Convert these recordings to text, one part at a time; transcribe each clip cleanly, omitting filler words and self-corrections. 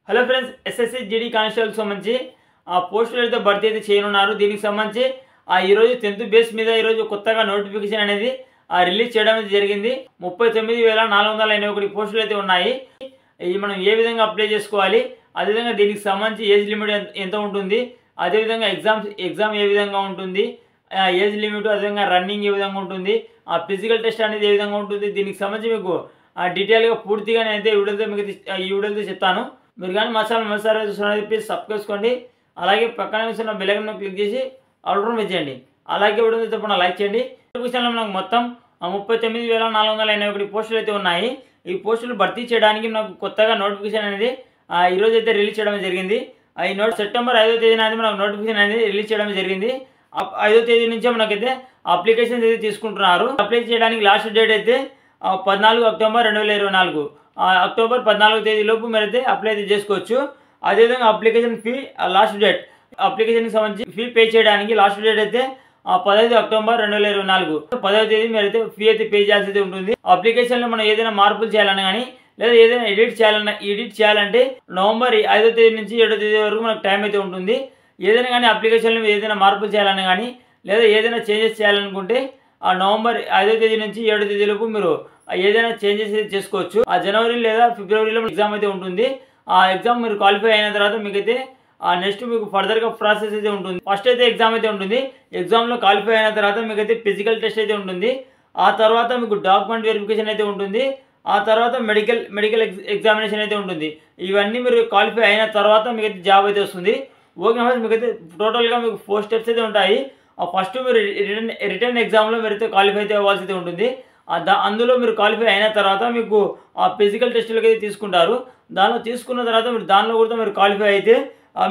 Hello friends, SSC GD కానిస్టేబుల్కి సంబంధించి ఆ పోస్టులు అయితే భర్తీ అయితే చేయనున్నారు. దీనికి సంబంధించి ఈరోజు 10th బేస్ మీద ఈరోజు కొత్తగా నోటిఫికేషన్ అనేది రిలీజ్ చేయడం జరిగింది. 39,481 పోస్టులు అయితే ఉన్నాయి. ఇది మనం ఏ విధంగా అప్లై చేసుకోవాలి, అదేవిధంగా దీనికి సంబంధించి ఏజ్ లిమిట్ ఎంత ఉంటుంది, అదేవిధంగా ఎగ్జామ్ ఏ విధంగా ఉంటుంది, ఏజ్ లిమిట్, అదేవిధంగా రన్నింగ్ ఏ విధంగా ఉంటుంది, ఫిజికల్ టెస్ట్ అనేది ఏ విధంగా ఉంటుంది, దీనికి సంబంధించి మీకు డీటెయిల్గా పూర్తిగా నేనైతే ఈ వీడియోతో చెప్తాను. మీరు కానీ మసాలా చూస్తున్నది ప్లీజ్ సబ్స్క్రైబ్ చేసుకోండి. అలాగే పక్కన చూస్తున్న బెల్ ఐకాన్ క్లిక్ చేసి ఆల్ చేయండి. అలాగే వీడియో తప్పకుండా లైక్ చేయండి. నోటిఫికేషన్లో మనకు మొత్తం 39,481 పోస్టులు అయితే ఉన్నాయి. ఈ పోస్టులు భర్తీ చేయడానికి మనకు కొత్తగా నోటిఫికేషన్ అనేది ఈరోజు అయితే రిలీజ్ చేయడం జరిగింది. ఈ సెప్టెంబర్ 5వ తేదీన అయితే మనకు నోటిఫికేషన్ అనేది రిలీజ్ చేయడం జరిగింది. 5వ తేదీ నుంచే మనకైతే అప్లికేషన్స్ అయితే తీసుకుంటున్నారు. అప్లై చేయడానికి లాస్ట్ డేట్ అయితే 14 అక్టోబర్ 2024. అక్టోబర్ 14వ తేదీలోపు మీరైతే అప్లై అయితే చేసుకోవచ్చు. అదేవిధంగా అప్లికేషన్ ఫీ లాస్ట్ డేట్, అప్లికేషన్కి సంబంధించి ఫీ పే చేయడానికి లాస్ట్ డేట్ అయితే 15 అక్టోబర్ 2024. 10వ తేదీ మీరైతే ఫీ అయితే పే చేయాల్సి ఉంటుంది. అప్లికేషన్లో మనం ఏదైనా మార్పులు చేయాలన్నా కానీ, లేదా ఏదైనా ఎడిట్ చేయాలంటే నవంబర్ 5వ తేదీ నుంచి 7వ తేదీ వరకు మనకు టైం అయితే ఉంటుంది. ఏదైనా కానీ అప్లికేషన్లో ఏదైనా మార్పులు చేయాలన్నా కానీ, లేదా ఏదైనా చేంజెస్ చేయాలనుకుంటే నవంబర్ 5వ తేదీ నుంచి 7వ తేదీలోపు మీరు ఏదైనా చేంజెస్ అయితే చేసుకోవచ్చు. జనవరి లేదా ఫిబ్రవరిలో ఎగ్జామ్ అయితే ఉంటుంది. ఆ ఎగ్జామ్ మీరు క్వాలిఫై అయిన తర్వాత మీకైతే నెక్స్ట్ మీకు ఫర్దర్గా ప్రాసెస్ అయితే ఉంటుంది. ఫస్ట్ అయితే ఎగ్జామ్ అయితే ఉంటుంది. ఎగ్జామ్లో క్వాలిఫై అయిన తర్వాత మీకైతే ఫిజికల్ టెస్ట్ అయితే ఉంటుంది. ఆ తర్వాత మీకు డాక్యుమెంట్ వెరిఫికేషన్ అయితే ఉంటుంది. ఆ తర్వాత మెడికల్ ఎగ్జామినేషన్ అయితే ఉంటుంది. ఇవన్నీ మీరు క్వాలిఫై అయిన తర్వాత మీకైతే జాబ్ అయితే వస్తుంది. ఓకే, మీకైతే టోటల్గా మీకు 4 స్టెప్స్ అయితే ఉంటాయి. ఫస్ట్ మీరు రిటర్న్ ఎగ్జామ్లో మీరైతే క్వాలిఫై అయితే అవ్వాల్సి అయితే ఉంటుంది. అందులో మీరు క్వాలిఫై అయిన తర్వాత మీకు ఫిజికల్ టెస్టులకి అయితే తీసుకుంటారు. దానిలో తీసుకున్న తర్వాత దానిలో కూడా మీరు క్వాలిఫై అయితే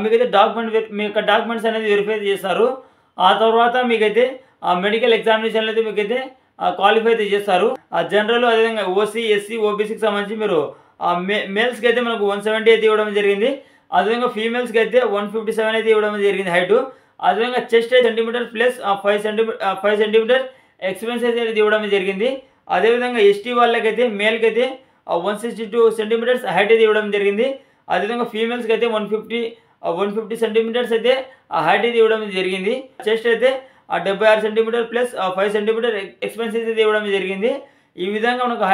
మీకైతే మీ యొక్క డాక్యుమెంట్స్ అనేది వెరిఫై చేస్తారు. ఆ తర్వాత మీకైతే మెడికల్ ఎగ్జామినేషన్లో అయితే మీకైతే క్వాలిఫై అయితే చేస్తారు. జనరల్, అదేవిధంగా ఓసీ, ఎస్సీ, ఓబీసీకి సంబంధించి మీరు మేల్స్కి అయితే మనకు 170 అయితే ఇవ్వడం జరిగింది. అదేవిధంగా ఫీమేల్స్కి అయితే 157 అయితే ఇవ్వడం జరిగింది హైటు. అదేవిధంగా చెస్ట్ అయితే సెంటీమీటర్ ప్లస్ 5 సెంటీమీటర్ ఎక్స్పెన్సెస్ అయితే ఇవ్వడం జరిగింది. అదేవిధంగా ఎస్టీ వాళ్ళకైతే మేల్కి అయితే 162 సెంటీమీటర్స్ హైట్ అయితే ఇవ్వడం జరిగింది. అదేవిధంగా ఫీమేల్స్కి అయితే 150 సెంటీమీటర్స్ అయితే హైట్ అయితే ఇవ్వడం జరిగింది. చెస్ట్ అయితే 76 సెంటీమీటర్ ప్లస్ 5 సెంటీమీటర్ ఎక్స్పెన్సెస్ అయితే ఇవ్వడం జరిగింది. ఈ విధంగా మనకు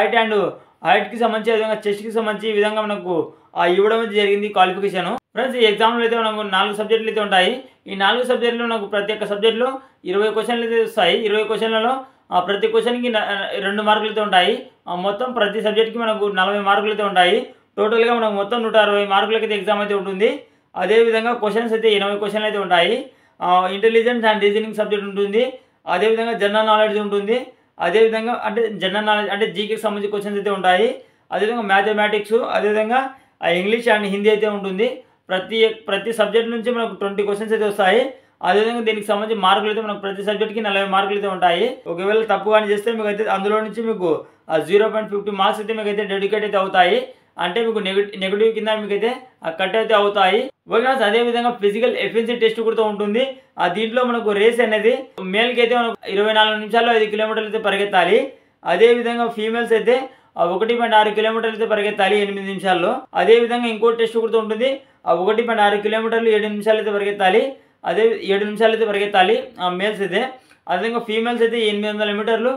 హైట్కి సంబంధించి, అదేవిధంగా చెస్ట్కి సంబంధించి ఈ విధంగా మనకు ఇవ్వడం జరిగింది క్వాలిఫికేషన్. ఫ్రెండ్స్, ఈ ఎగ్జామ్లో అయితే మనకు 4 సబ్జెక్టులు అయితే ఉంటాయి. ఈ 4 సబ్జెక్టులో నాకు ప్రతి ఒక్క సబ్జెక్టులో 20 క్వశ్చన్లు అయితే వస్తాయి. 20 క్వశ్చన్లలో ప్రతి క్వశ్చన్కి 2 మార్కులు అయితే ఉంటాయి. మొత్తం ప్రతి సబ్జెక్ట్కి మనకు 40 మార్కులు అయితే ఉంటాయి. టోటల్గా మనకు మొత్తం 160 మార్కులకి అయితే ఎగ్జామ్ అయితే ఉంటుంది. అదేవిధంగా క్వశ్చన్స్ అయితే 80 క్వశ్చన్లు అయితే ఉంటాయి. ఇంటెలిజెన్స్ అండ్ రీజనింగ్ సబ్జెక్ట్ ఉంటుంది. అదేవిధంగా జనరల్ నాలెడ్జ్ ఉంటుంది. అదేవిధంగా జనరల్ నాలెడ్జ్ అంటే జీకేకి సంబంధించి క్వశ్చన్స్ అయితే ఉంటాయి. అదేవిధంగా మ్యాథమెటిక్స్, అదేవిధంగా ఇంగ్లీష్ అండ్ హిందీ అయితే ఉంటుంది. ప్రతి సబ్జెక్ట్ నుంచి మనకు 20 క్వశ్చన్స్ అయితే వస్తాయి. అదేవిధంగా దీనికి సంబంధించి మార్కులు అయితే మనకు ప్రతి సబ్జెక్ట్కి 40 మార్కులు అయితే ఉంటాయి. ఒకవేళ తప్పు కానీ చేస్తే మీకు అయితే అందులో నుంచి మీకు 0.50 మార్క్స్ అయితే మీకు అయితే డెడికేట్ అయితే అవుతాయి. అంటే మీకు నెగిటివ్ కింద మీకైతే కట్ అయితే అవుతాయి. ఓకే, అదేవిధంగా ఫిజికల్ ఎఫిషియన్సీ టెస్ట్ కూడా ఉంటుంది. దీంట్లో మనకు రేస్ అనేది మేల్కి అయితే మనకు 24 నిమిషాల్లో 5 కిలోమీటర్లు అయితే పరిగెత్తాలి. అదేవిధంగా ఫీమేల్స్ అయితే 1.6 కిలోమీటర్లు అయితే పరిగెత్తాలి 8 నిమిషాల్లో. అదేవిధంగా ఇంకో టెస్ట్ కూడా ఉంటుంది. 1.6 కిలోమీటర్లు 7 నిమిషాలు అయితే పరిగెత్తాలి. 7 నిమిషాలు అయితే పరిగెత్తాలి మేల్స్ అయితే. అదేవిధంగా ఫీమేల్స్ అయితే 800 మీటర్లు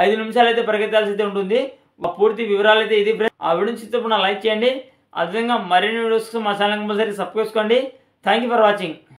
5 నిమిషాలు అయితే పరిగెత్తాల్సి అయితే ఉంటుంది. పూర్తి వివరాలు అయితే ఇది ఫ్రెండ్స్. ఆ వీడియోని చూస్తే లైక్ చేయండి. అదేవిధంగా మరిన్ని వీడియోస్ మా ఛానల్ కంపల్సరీ సబ్స్క్రైబ్ చేసుకోండి. Thank you for watching.